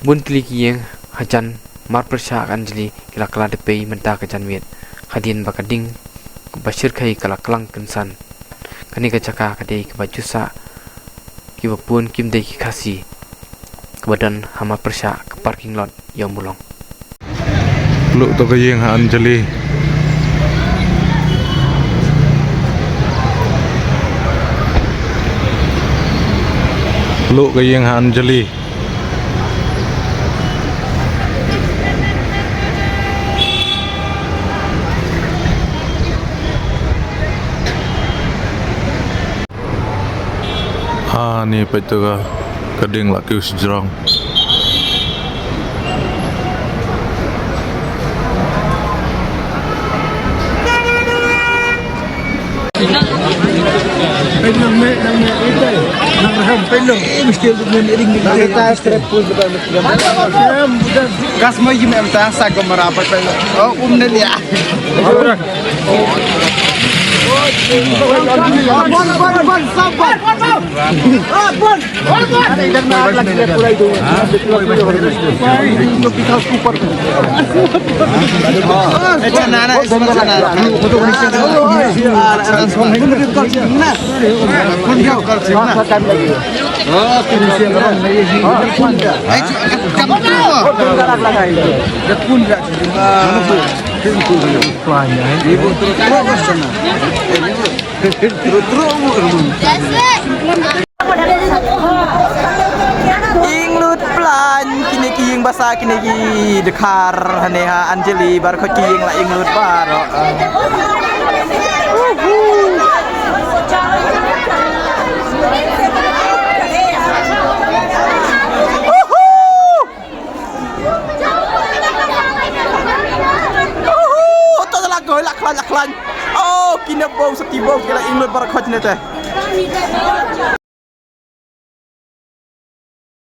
Buntli kiyeng hajan mar persya anjli kila kala depei menta kajan miet hadien bakading kubashir kai kala kelang kensan kani kacaka kadei kebajusa kibapun kim dei kikasi kebadan hama persya ke parking lot yang mulong Luk to kayeng ha Anjali. Luk kayeng ha Anjali. Ni petuga kading laki sejrong. Pelong itu, nang raham pelong, mesti dengan ring kita strap pun betul betul. Gas mau je memang tak sah merapat pelong. Oh, dia. Inglut plan kini kiying basa kini ki dekar haneha Anjali bar ko kiying la inglut baro. Laklan. Oh, kina bau setiap bau kila inglut bar ko teh.